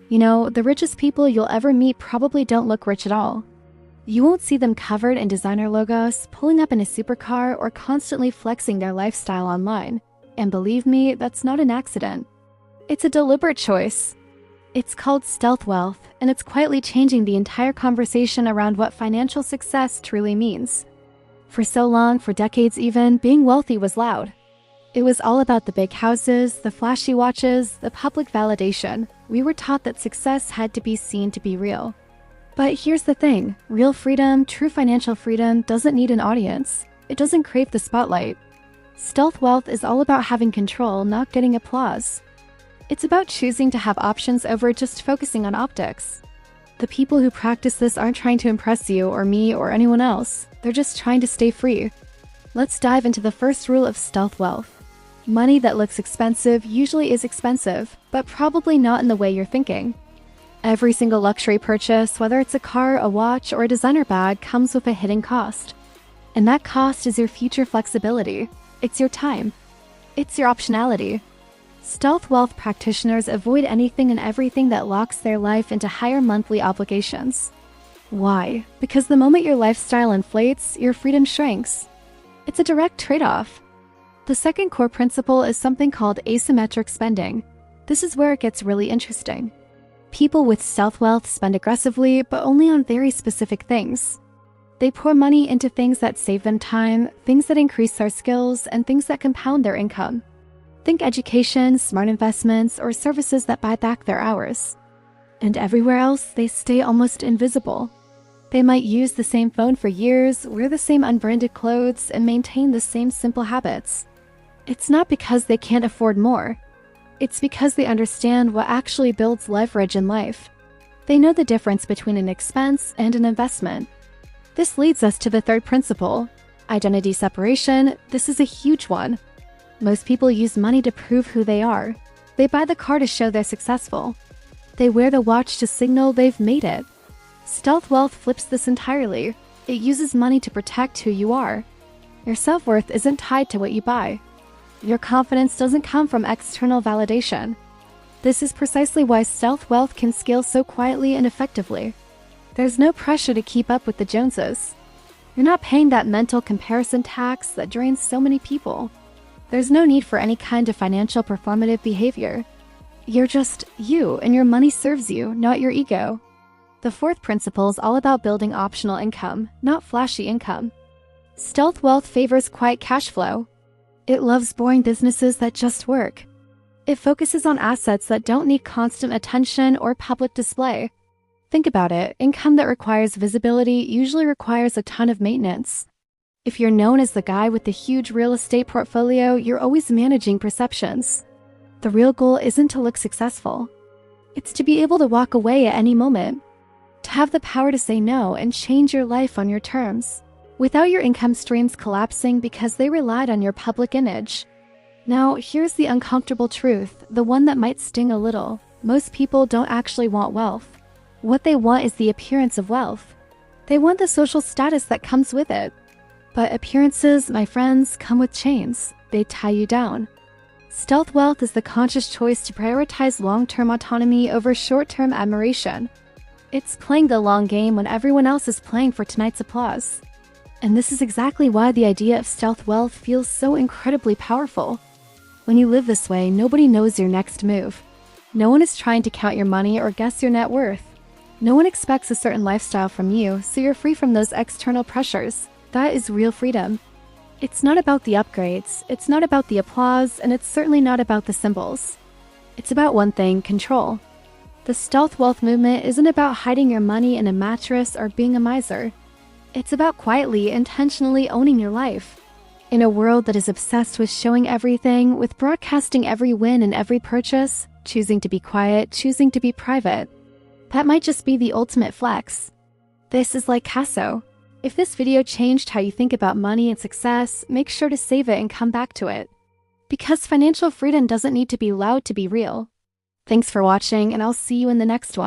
You know, the richest people you'll ever meet probably don't look rich at all. You won't see them covered in designer logos, pulling up in a supercar, or constantly flexing their lifestyle online. And believe me, that's not an accident. It's a deliberate choice. It's called stealth wealth, and it's quietly changing the entire conversation around what financial success truly means. For so long, for decades even, being wealthy was loud. It was all about the big houses, the flashy watches, the public validation. We were taught that success had to be seen to be real. But here's the thing, real freedom, true financial freedom, doesn't need an audience. It doesn't crave the spotlight. Stealth wealth is all about having control, not getting applause. It's about choosing to have options over just focusing on optics. The people who practice this aren't trying to impress you or me or anyone else. They're just trying to stay free. Let's dive into the first rule of stealth wealth. Money that looks expensive usually is expensive, but probably not in the way you're thinking. Every single luxury purchase, whether it's a car, a watch, or a designer bag, comes with a hidden cost. And that cost is your future flexibility. It's your time. It's your optionality. Stealth wealth practitioners avoid anything and everything that locks their life into higher monthly obligations. Why? Because the moment your lifestyle inflates, your freedom shrinks. It's a direct trade-off. The second core principle is something called asymmetric spending. This is where it gets really interesting. People with stealth wealth spend aggressively, but only on very specific things. They pour money into things that save them time, things that increase their skills, and things that compound their income. Think education, smart investments, or services that buy back their hours. And everywhere else, they stay almost invisible. They might use the same phone for years, wear the same unbranded clothes, and maintain the same simple habits. It's not because they can't afford more. It's because they understand what actually builds leverage in life. They know the difference between an expense and an investment. This leads us to the third principle, identity separation. This is a huge one. Most people use money to prove who they are. They buy the car to show they're successful. They wear the watch to signal they've made it. Stealth wealth flips this entirely. It uses money to protect who you are. Your self-worth isn't tied to what you buy. Your confidence doesn't come from external validation. This is precisely why stealth wealth can scale so quietly and effectively. There's no pressure to keep up with the Joneses. You're not paying that mental comparison tax that drains so many people. There's no need for any kind of financial performative behavior. You're just you, and your money serves you, not your ego. The fourth principle is all about building optional income, not flashy income. Stealth wealth favors quiet cash flow. It loves boring businesses that just work. It focuses on assets that don't need constant attention or public display. Think about it, income that requires visibility usually requires a ton of maintenance. If you're known as the guy with the huge real estate portfolio, you're always managing perceptions. The real goal isn't to look successful. It's to be able to walk away at any moment. To have the power to say no and change your life on your terms, without your income streams collapsing because they relied on your public image. Now, here's the uncomfortable truth, the one that might sting a little. Most people don't actually want wealth. What they want is the appearance of wealth. They want the social status that comes with it. But appearances, my friends, come with chains. They tie you down. Stealth wealth is the conscious choice to prioritize long-term autonomy over short-term admiration. It's playing the long game when everyone else is playing for tonight's applause. And this is exactly why the idea of stealth wealth feels so incredibly powerful. When you live this way, nobody knows your next move. No one is trying to count your money or guess your net worth. No one expects a certain lifestyle from you, so you're free from those external pressures. That is real freedom. It's not about the upgrades, it's not about the applause, and it's certainly not about the symbols. It's about one thing, control. The stealth wealth movement isn't about hiding your money in a mattress or being a miser. It's about quietly, intentionally owning your life. In a world that is obsessed with showing everything, with broadcasting every win and every purchase, choosing to be quiet, choosing to be private. That might just be the ultimate flex. This is like Casso. If this video changed how you think about money and success, make sure to save it and come back to it. Because financial freedom doesn't need to be loud to be real. Thanks for watching, and I'll see you in the next one.